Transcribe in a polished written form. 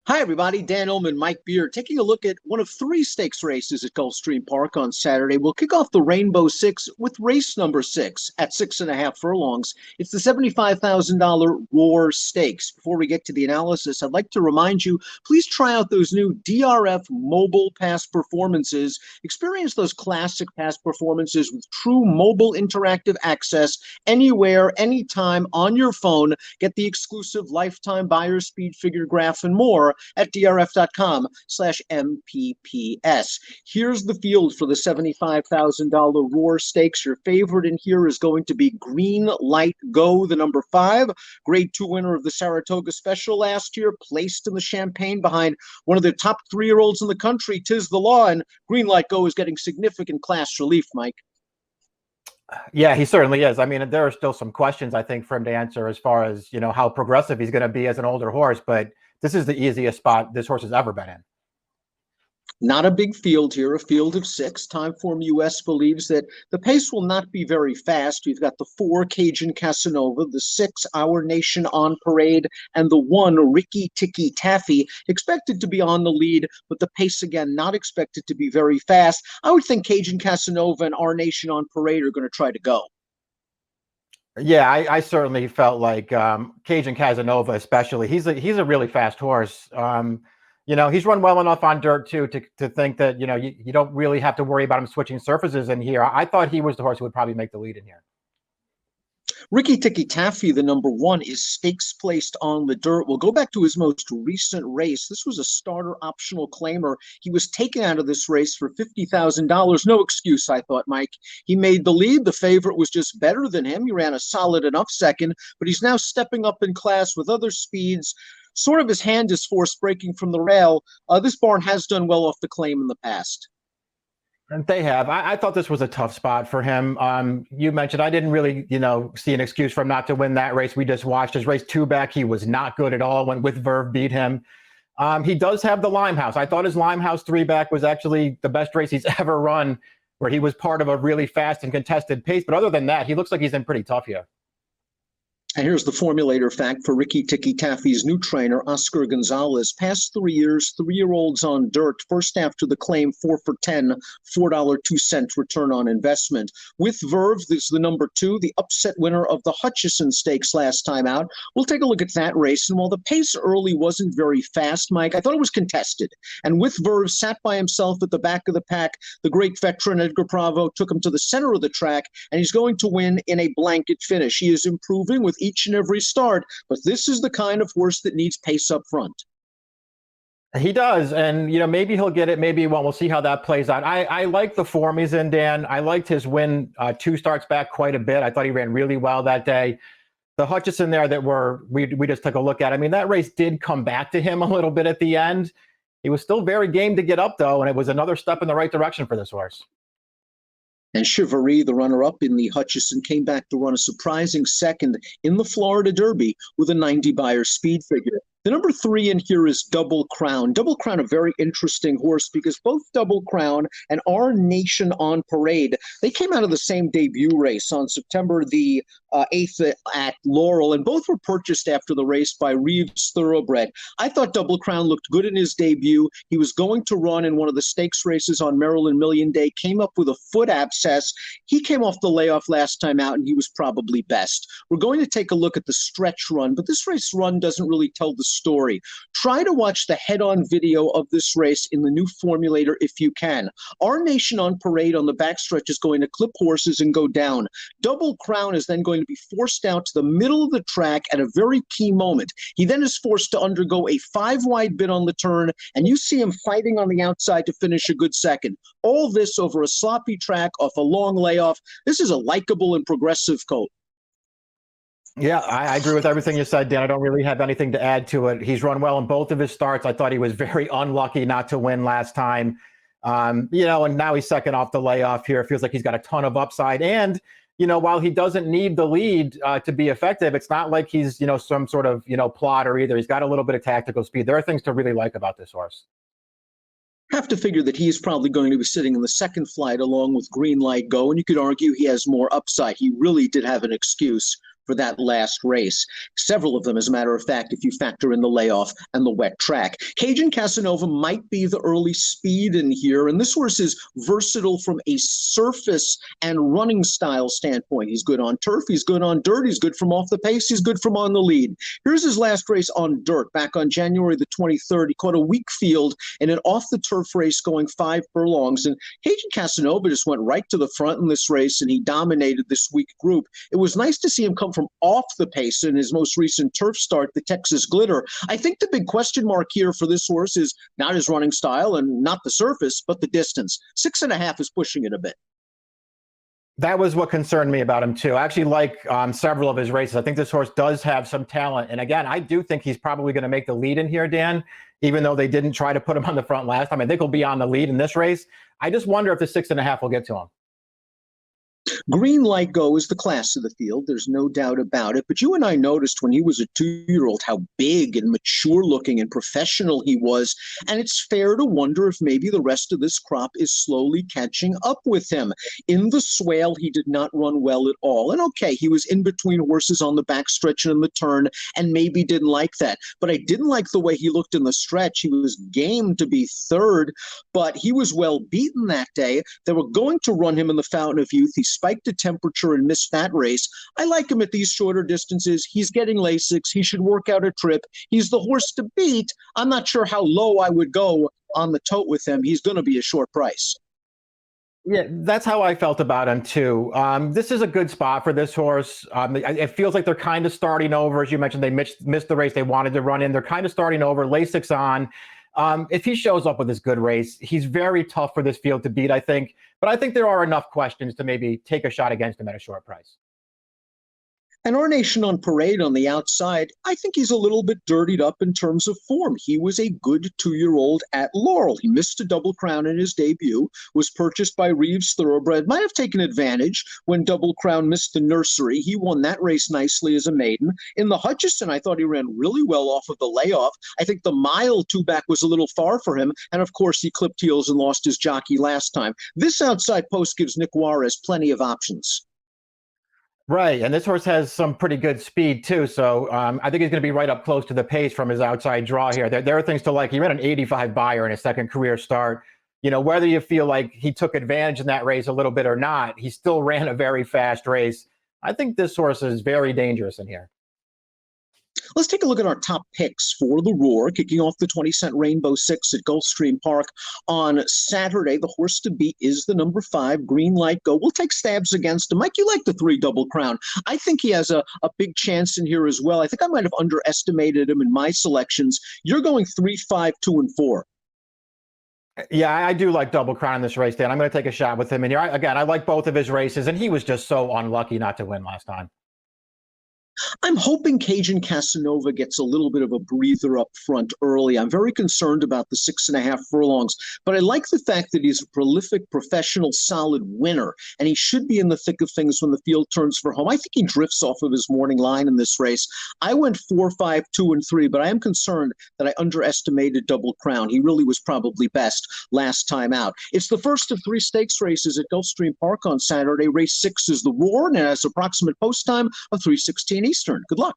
Hi, everybody. Dan Illman, Mike Beer, taking a look at one of three stakes races at Gulfstream Park on Saturday. We'll kick off the Rainbow Six with race number 6 at 6.5 furlongs. It's the $75,000 Roar Stakes. Before we get to the analysis, I'd like to remind you, please try out those new DRF mobile pass performances. Experience those classic pass performances with true mobile interactive access anywhere, anytime on your phone. Get the exclusive lifetime buyer speed figure graph and more at drf.com/MPPS. Here's the field for the $75,000 Roar Stakes. Your favorite in here is going to be Green Light Go, the number 5, Grade 2 winner of the Saratoga Special last year, placed in the Champagne behind one of the top 3-year-olds in the country, Tiz the Law, and Green Light Go is getting significant class relief, Mike. Yeah, he certainly is. I mean, there are still some questions, I think, for him to answer as far as, how progressive he's going to be as an older horse, but this is the easiest spot this horse has ever been in. Not a big field here, a field of 6. Timeform US believes that the pace will not be very fast. You've got the 4, Cajun Casanova, the 6, Our Nation on Parade, and the 1, Ricky Ticky Taffy, expected to be on the lead, but the pace, again, not expected to be very fast. I would think Cajun Casanova and Our Nation on Parade are going to try to go. Yeah, I certainly felt like Cajun Casanova, especially, he's a really fast horse. He's run well enough on dirt too to think that you don't really have to worry about him switching surfaces in here. I thought he was the horse who would probably make the lead in here. Ricky Ticky Taffy, the number 1, is stakes placed on the dirt. We'll go back to his most recent race. This was a starter optional claimer. He was taken out of this race for $50,000. No excuse, I thought, Mike. He made the lead. The favorite was just better than him. He ran a solid enough second, but he's now stepping up in class with other speeds. Sort of his hand is forced breaking from the rail. This barn has done well off the claim in the past. And they have. I thought this was a tough spot for him. You mentioned I didn't really, see an excuse for him not to win that race. We just watched his race 2 back. He was not good at all when With Verve beat him. He does have the Limehouse. I thought his Limehouse 3 back was actually the best race he's ever run, where he was part of a really fast and contested pace. But other than that, he looks like he's in pretty tough here. And here's the formulator fact for Ricky Ticky Taffy's new trainer, Oscar Gonzalez. Past 3 years, 3-year-olds on dirt. First after the claim, 4 for 10, $4.02 return on investment. With Verve, this is the number 2, the upset winner of the Hutchison Stakes last time out. We'll take a look at that race. And while the pace early wasn't very fast, Mike, I thought it was contested. And With Verve sat by himself at the back of the pack. The great veteran Edgar Bravo took him to the center of the track, and he's going to win in a blanket finish. He is improving with each and every start, but this is the kind of horse that needs pace up front. He does, and maybe he'll get it, maybe he won't. We'll see how that plays out. I like the form he's in, Dan. I liked his win 2 starts back quite a bit. I thought he ran really well that day. The Hutchison there that we just took a look at, I mean, that race did come back to him a little bit at the end. He was still very game to get up, though, and it was another step in the right direction for this horse. And Chivalry, the runner-up in the Hutchison, came back to run a surprising second in the Florida Derby with a 90 buyer speed figure. The number 3 in here is Double Crown. Double Crown, a very interesting horse because both Double Crown and Our Nation on Parade, they came out of the same debut race on September the 8th at Laurel, and both were purchased after the race by Reeves Thoroughbred. I thought Double Crown looked good in his debut. He was going to run in one of the stakes races on Maryland Million Day, came up with a foot abscess. He came off the layoff last time out, and he was probably best. We're going to take a look at the stretch run, but this race run doesn't really tell the story. Try to watch the head-on video of this race in the new formulator if you can. Our Nation on Parade on the backstretch is going to clip horses and go down. Double Crown is then going to be forced out to the middle of the track at a very key moment. He then is forced to undergo a 5-wide bid on the turn, and you see him fighting on the outside to finish a good second. All this over a sloppy track off a long layoff. This is a likable and progressive colt. Yeah, I agree with everything you said, Dan. I don't really have anything to add to it. He's run well in both of his starts. I thought he was very unlucky not to win last time. And now he's second off the layoff here. It feels like he's got a ton of upside. And, while he doesn't need the lead to be effective, it's not like he's, some sort of, plotter either. He's got a little bit of tactical speed. There are things to really like about this horse. Have to figure that he's probably going to be sitting in the second flight along with Green Light Go, and you could argue he has more upside. He really did have an excuse for that last race. Several of them, as a matter of fact, if you factor in the layoff and the wet track. Cajun Casanova might be the early speed in here, and this horse is versatile from a surface and running style standpoint. He's good on turf, he's good on dirt, he's good from off the pace, he's good from on the lead. Here's his last race on dirt back on January the 23rd. He caught a weak field in an off-the-turf race going 5 furlongs, and Cajun Casanova just went right to the front in this race, and he dominated this weak group. It was nice to see him come from off the pace in his most recent turf start, the Texas Glitter. I think the big question mark here for this horse is not his running style and not the surface, but the distance. 6.5 is pushing it a bit. That was what concerned me about him, too. I actually like several of his races. I think this horse does have some talent. And again, I do think he's probably going to make the lead in here, Dan, even though they didn't try to put him on the front last time. I think he'll be on the lead in this race. I just wonder if the 6.5 will get to him. Green Light Go is the class of the field. There's no doubt about it. But you and I noticed when he was a 2-year-old how big and mature looking and professional he was. And it's fair to wonder if maybe the rest of this crop is slowly catching up with him. In the swale, he did not run well at all. And okay, he was in between horses on the backstretch and in the turn and maybe didn't like that. But I didn't like the way he looked in the stretch. He was game to be third, but he was well beaten that day. They were going to run him in the Fountain of Youth. He spiked a temperature and missed that race. I like him at these shorter distances. He's getting Lasix. He should work out a trip. He's the horse to beat. I'm not sure how low I would go on the tote with him. He's going to be a short price. Yeah, that's how I felt about him, too. This is a good spot for this horse. It feels like they're kind of starting over. As you mentioned, they missed the race they wanted to run in. They're kind of starting over. Lasix on. If he shows up with this good race, he's very tough for this field to beat, I think. But I think there are enough questions to maybe take a shot against him at a short price. And Our Nation on Parade on the outside, I think he's a little bit dirtied up in terms of form. He was a good 2-year-old at Laurel. He missed a Double Crown in his debut, was purchased by Reeves Thoroughbred, might have taken advantage when Double Crown missed the nursery. He won that race nicely as a maiden. In the Hutchison, I thought he ran really well off of the layoff. I think the mile two-back was a little far for him. And of course, he clipped heels and lost his jockey last time. This outside post gives Nick Juarez plenty of options. Right, and this horse has some pretty good speed, too, so I think he's going to be right up close to the pace from his outside draw here. There are things to like. He ran an 85 buyer in his second career start. You know, whether you feel like he took advantage in that race a little bit or not, he still ran a very fast race. I think this horse is very dangerous in here. Let's take a look at our top picks for the Roar, kicking off the 20-cent Rainbow Six at Gulfstream Park on Saturday. The horse to beat is the number 5, Green Light Go. We'll take stabs against him. Mike, you like the 3 Double Crown. I think he has a big chance in here as well. I think I might have underestimated him in my selections. You're going 3, 5, 2, and 4. Yeah, I do like Double Crown in this race, Dan. I'm going to take a shot with him in here. Again, I like both of his races, and he was just so unlucky not to win last time. I'm hoping Cajun Casanova gets a little bit of a breather up front early. I'm very concerned about the 6.5 furlongs, but I like the fact that he's a prolific, professional, solid winner, and he should be in the thick of things when the field turns for home. I think he drifts off of his morning line in this race. I went 4, 5, 2, and 3, but I am concerned that I underestimated Double Crown. He really was probably best last time out. It's the first of 3 stakes races at Gulfstream Park on Saturday. Race 6 is the Roar, and it has approximate post time of 3:16 Eastern. Good luck.